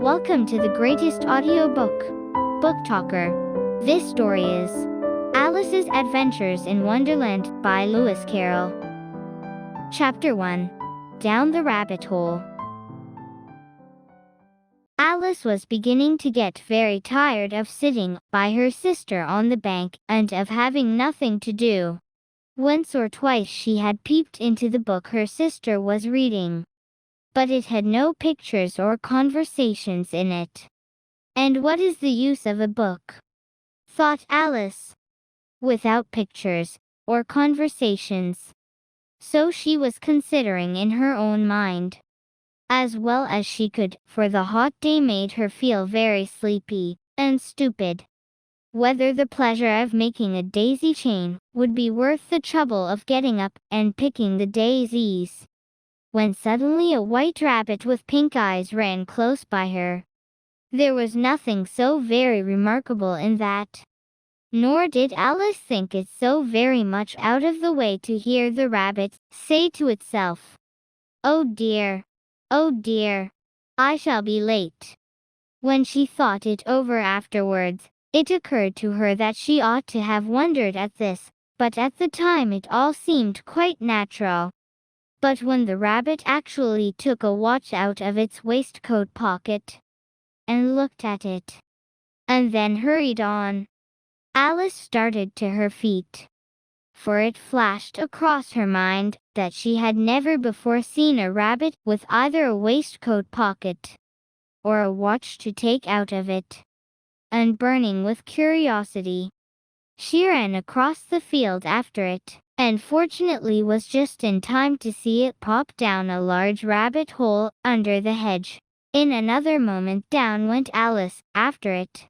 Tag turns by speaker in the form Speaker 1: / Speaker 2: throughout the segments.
Speaker 1: Welcome to the greatest audiobook, Book Talker. This story is Alice's Adventures in Wonderland by Lewis Carroll. Chapter 1. Down the Rabbit Hole. Alice was beginning to get very tired of sitting by her sister on the bank and of having nothing to do. Once or twice she had peeped into the book her sister was reading, but it had no pictures or conversations in it. And what is the use of a book, thought Alice, without pictures or conversations? So she was considering in her own mind, as well as she could, for the hot day made her feel very sleepy and stupid, whether the pleasure of making a daisy chain would be worth the trouble of getting up and picking the daisies, when suddenly a white rabbit with pink eyes ran close by her. There was nothing so very remarkable in that, nor did Alice think it so very much out of the way to hear the rabbit say to itself, "Oh dear, I shall be late." When she thought it over afterwards, it occurred to her that she ought to have wondered at this, but at the time it all seemed quite natural. But when the rabbit actually took a watch out of its waistcoat pocket and looked at it, and then hurried on, Alice started to her feet, for it flashed across her mind that she had never before seen a rabbit with either a waistcoat pocket or a watch to take out of it. And burning with curiosity, she ran across the field after it, and fortunately was just in time to see it pop down a large rabbit hole under the hedge. In another moment down went Alice after it,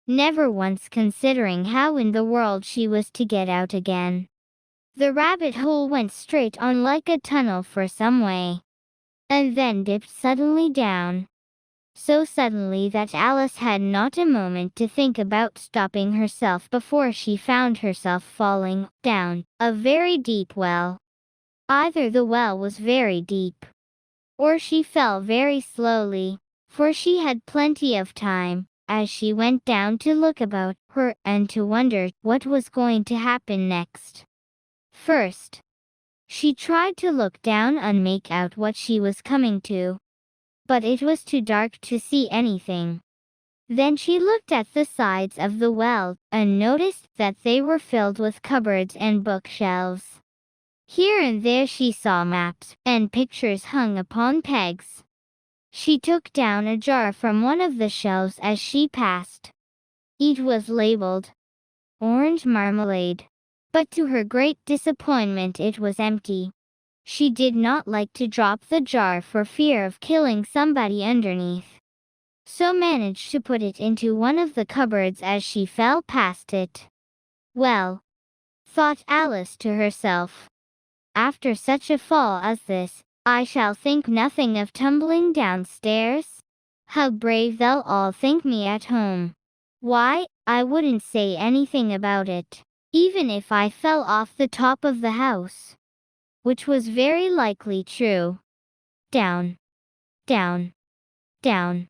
Speaker 1: never once considering how in the world she was to get out again. The rabbit hole went straight on like a tunnel for some way, and then dipped suddenly down, so suddenly that Alice had not a moment to think about stopping herself before she found herself falling down a very deep well. Either the well was very deep, or she fell very slowly, for she had plenty of time, as she went down, to look about her and to wonder what was going to happen next. First, she tried to look down and make out what she was coming to, but it was too dark to see anything. Then she looked at the sides of the well and noticed that they were filled with cupboards and bookshelves. Here and there she saw maps and pictures hung upon pegs. She took down a jar from one of the shelves as she passed. It was labeled orange marmalade, but to her great disappointment it was empty. She did not like to drop the jar for fear of killing somebody underneath, so managed to put it into one of the cupboards as she fell past it. Well, thought Alice to herself, after such a fall as this, I shall think nothing of tumbling downstairs. How brave they'll all think me at home. Why, I wouldn't say anything about it, even if I fell off the top of the house. Which was very likely true. Down, down, down.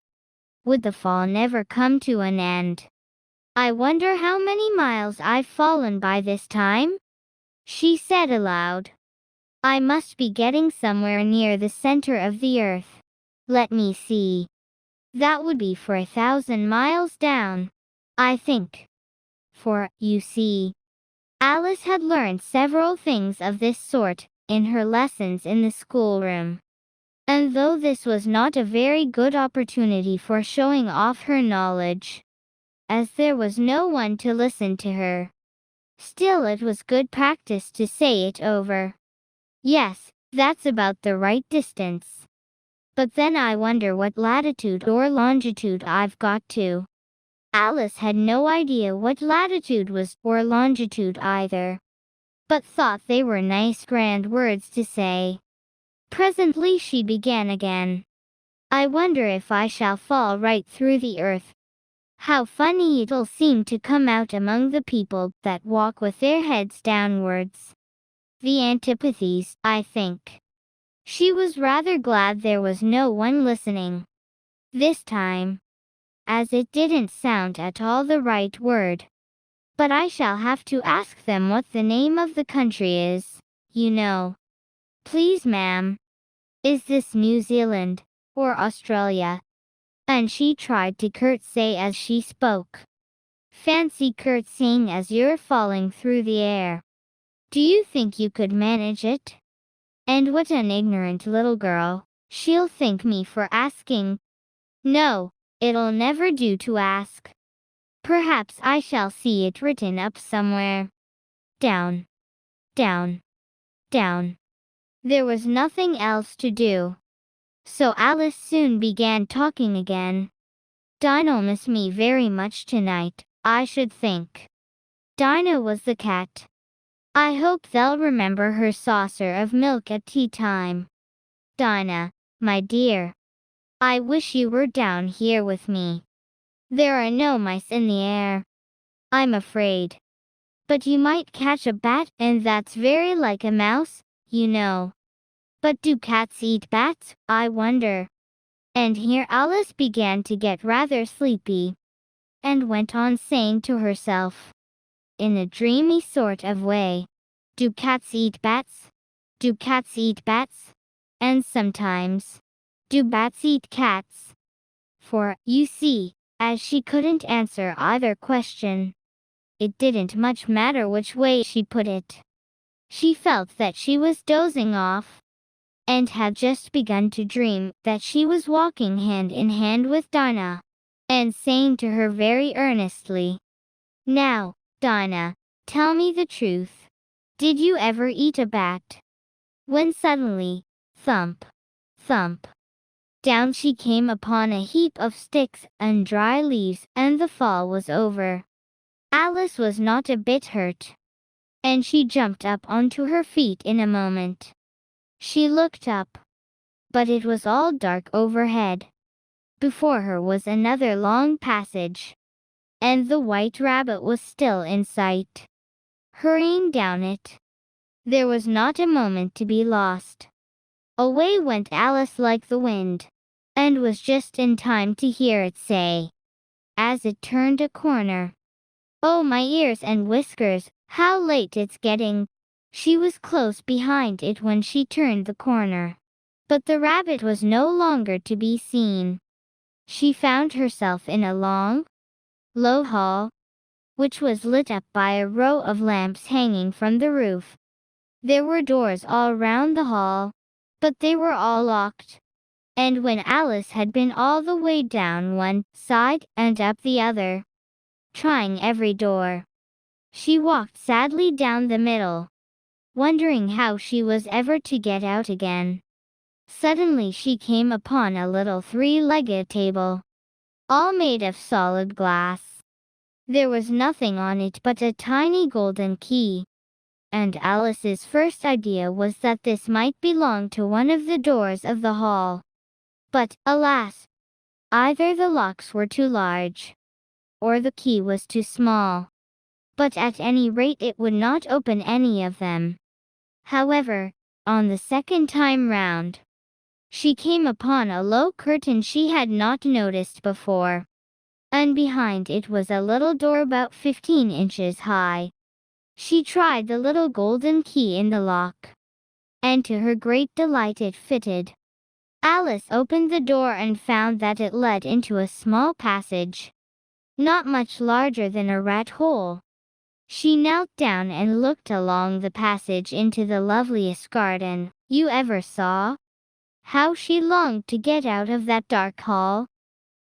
Speaker 1: Would the fall never come to an end? I wonder how many miles I've fallen by this time? She said aloud. I must be getting somewhere near the center of the earth. Let me see. That would be for 1,000 miles down, I think. For, you see, Alice had learned several things of this sort in her lessons in the schoolroom. And though this was not a very good opportunity for showing off her knowledge, as there was no one to listen to her, still it was good practice to say it over. Yes, that's about the right distance. But then I wonder what latitude or longitude I've got to. Alice had no idea what latitude was or longitude either, but thought they were nice grand words to say. Presently she began again. I wonder if I shall fall right through the earth. How funny it'll seem to come out among the people that walk with their heads downwards. The antipathies, I think. She was rather glad there was no one listening. this time, as it didn't sound at all the right word. But I shall have to ask them what the name of the country is, you know. Please, ma'am. Is this New Zealand, or Australia? And she tried to curtsy as she spoke. Fancy curtsying as you're falling through the air. Do you think you could manage it? And what an ignorant little girl. She'll thank me for asking. No, it'll never do to ask. Perhaps I shall see it written up somewhere. Down, down, down. There was nothing else to do. So Alice soon began talking again. Dinah'll miss me very much tonight, I should think. Dinah was the cat. I hope they'll remember her saucer of milk at tea time. Dinah, my dear, I wish you were down here with me. There are no mice in the air, I'm afraid. But you might catch a bat, and that's very like a mouse, you know. But do cats eat bats, I wonder? And here Alice began to get rather sleepy, and went on saying to herself, in a dreamy sort of way, do cats eat bats? Do cats eat bats? And sometimes, do bats eat cats? For, you see, as she couldn't answer either question, it didn't much matter which way she put it. She felt that she was dozing off, and had just begun to dream that she was walking hand in hand with Dinah, and saying to her very earnestly, now, Dinah, tell me the truth. Did you ever eat a bat? When suddenly, thump, thump, down she came upon a heap of sticks and dry leaves, and the fall was over. Alice was not a bit hurt, and she jumped up onto her feet in a moment. She looked up, but it was all dark overhead. Before her was another long passage, and the White Rabbit was still in sight, hurrying down it. There was not a moment to be lost. Away went Alice like the wind, and was just in time to hear it say, as it turned a corner, oh my ears and whiskers, how late it's getting. She was close behind it when she turned the corner, but the rabbit was no longer to be seen. She found herself in a long, low hall, which was lit up by a row of lamps hanging from the roof. There were doors all round the hall, but they were all locked. And when Alice had been all the way down one side and up the other, trying every door, she walked sadly down the middle, wondering how she was ever to get out again. Suddenly she came upon a little three-legged table, all made of solid glass. There was nothing on it but a tiny golden key, and Alice's first idea was that this might belong to one of the doors of the hall. But, alas, either the locks were too large, or the key was too small. But at any rate it would not open any of them. However, on the second time round, she came upon a low curtain she had not noticed before, and behind it was a little door about 15 inches high. She tried the little golden key in the lock, and to her great delight it fitted. Alice opened the door and found that it led into a small passage, not much larger than a rat hole. She knelt down and looked along the passage into the loveliest garden you ever saw. How she longed to get out of that dark hall,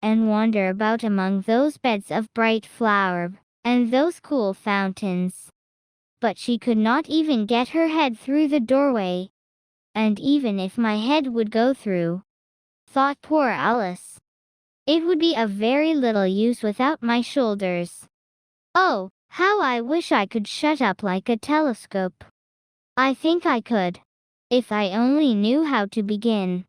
Speaker 1: and wander about among those beds of bright flower, and those cool fountains. But she could not even get her head through the doorway. And even if my head would go through, thought poor Alice, it would be of very little use without my shoulders. Oh, how I wish I could shut up like a telescope. I think I could, if I only knew how to begin.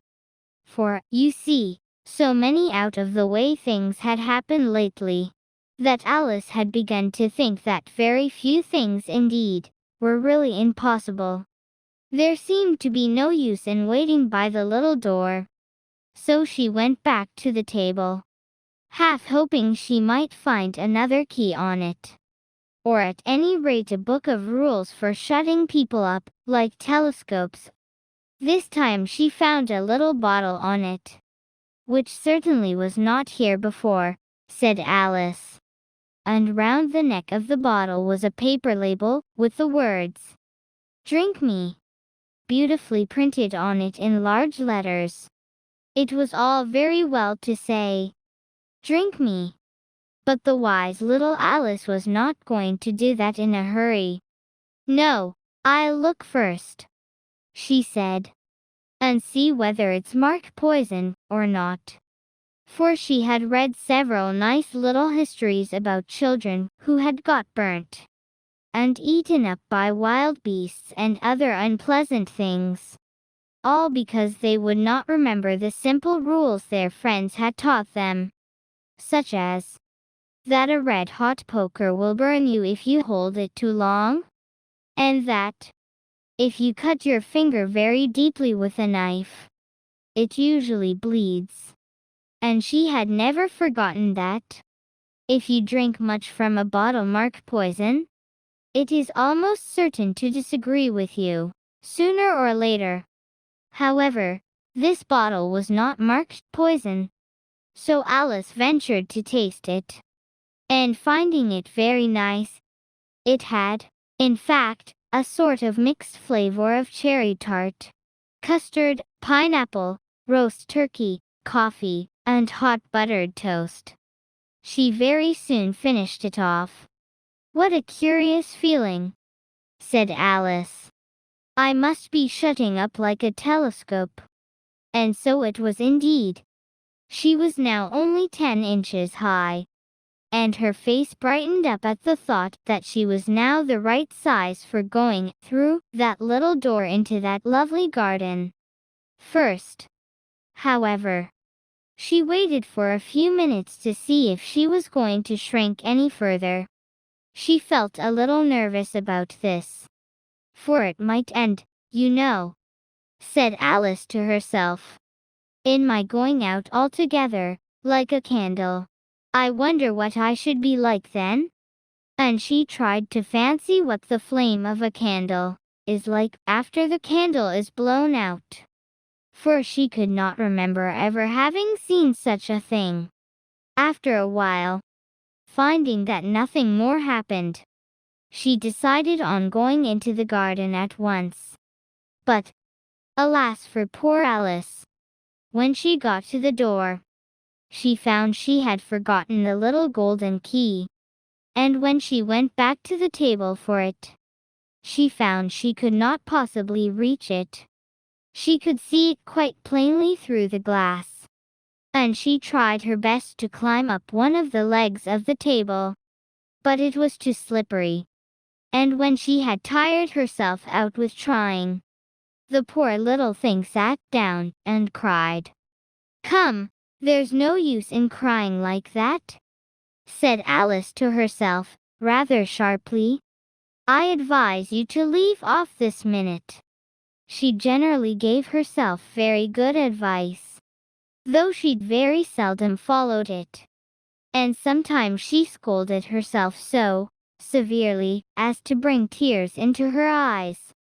Speaker 1: For, you see, so many out-of-the-way things had happened lately, that Alice had begun to think that very few things indeed were really impossible. There seemed to be no use in waiting by the little door. So she went back to the table, half hoping she might find another key on it. Or at any rate a book of rules for shutting people up, like telescopes. This time she found a little bottle on it. "Which certainly was not here before," said Alice. And round the neck of the bottle was a paper label, with the words, "Drink me," beautifully printed on it in large letters. It was all very well to say, "Drink me," but the wise little Alice was not going to do that in a hurry. "No, I'll look first," she said, "and see whether it's marked poison or not." For she had read several nice little histories about children who had got burnt and eaten up by wild beasts and other unpleasant things, all because they would not remember the simple rules their friends had taught them, such as that a red-hot poker will burn you if you hold it too long, and that if you cut your finger very deeply with a knife, it usually bleeds. And she had never forgotten that if you drink much from a bottle marked poison, it is almost certain to disagree with you, sooner or later. However, this bottle was not marked poison, so Alice ventured to taste it. And finding it very nice, it had, in fact, a sort of mixed flavor of cherry tart, custard, pineapple, roast turkey, coffee, and hot buttered toast. She very soon finished it off. "What a curious feeling," said Alice. "I must be shutting up like a telescope." And so it was indeed. She was now only 10 inches high, and her face brightened up at the thought that she was now the right size for going through that little door into that lovely garden. First, however, she waited for a few minutes to see if she was going to shrink any further. She felt a little nervous about this, for it might end, you know, said Alice to herself, in my going out altogether, like a candle. I wonder what I should be like then? And she tried to fancy what the flame of a candle is like after the candle is blown out, for she could not remember ever having seen such a thing. After a while, finding that nothing more happened, she decided on going into the garden at once. But, alas for poor Alice! When she got to the door, she found she had forgotten the little golden key, and when she went back to the table for it, she found she could not possibly reach it. She could see it quite plainly through the glass, and she tried her best to climb up one of the legs of the table, but it was too slippery, and when she had tired herself out with trying, the poor little thing sat down and cried. "Come, there's no use in crying like that," said Alice to herself, rather sharply. "I advise you to leave off this minute." She generally gave herself very good advice, though she very seldom followed it, and sometimes she scolded herself so severely as to bring tears into her eyes.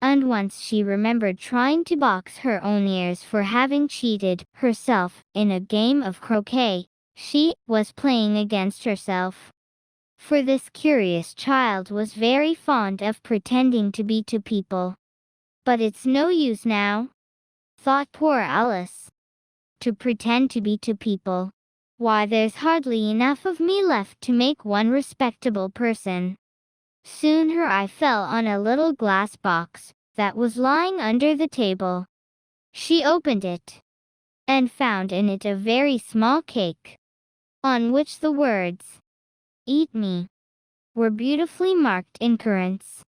Speaker 1: And once she remembered trying to box her own ears for having cheated herself in a game of croquet she was playing against herself. For this curious child was very fond of pretending to be to people. "But it's no use now," thought poor Alice, "to pretend to be to people. Why, there's hardly enough of me left to make one respectable person." Soon her eye fell on a little glass box that was lying under the table. She opened it, and found in it a very small cake, on which the words, "Eat me," were beautifully marked in currants.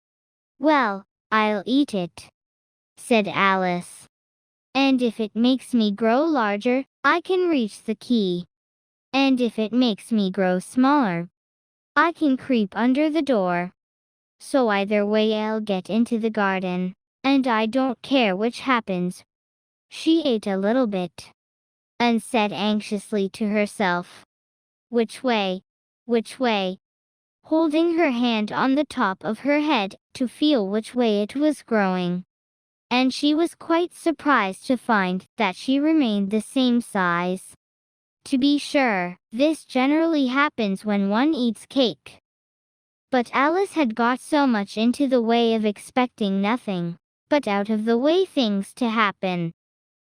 Speaker 1: "Well, I'll eat it," said Alice. "And if it makes me grow larger, I can reach the key. And if it makes me grow smaller, I can creep under the door. So either way I'll get into the garden, and I don't care which happens." She ate a little bit, and said anxiously to herself, "Which way? Which way?" holding her hand on the top of her head to feel which way it was growing. And she was quite surprised to find that she remained the same size. To be sure, this generally happens when one eats cake. But Alice had got so much into the way of expecting nothing but out of the way things to happen,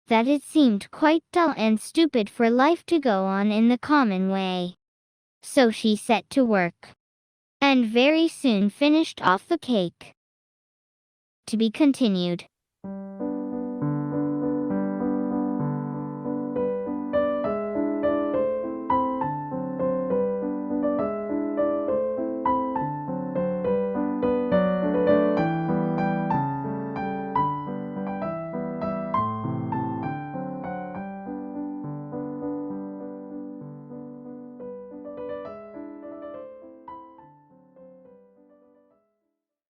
Speaker 1: that it seemed quite dull and stupid for life to go on in the common way. So she set to work, and very soon finished off the cake. To be continued.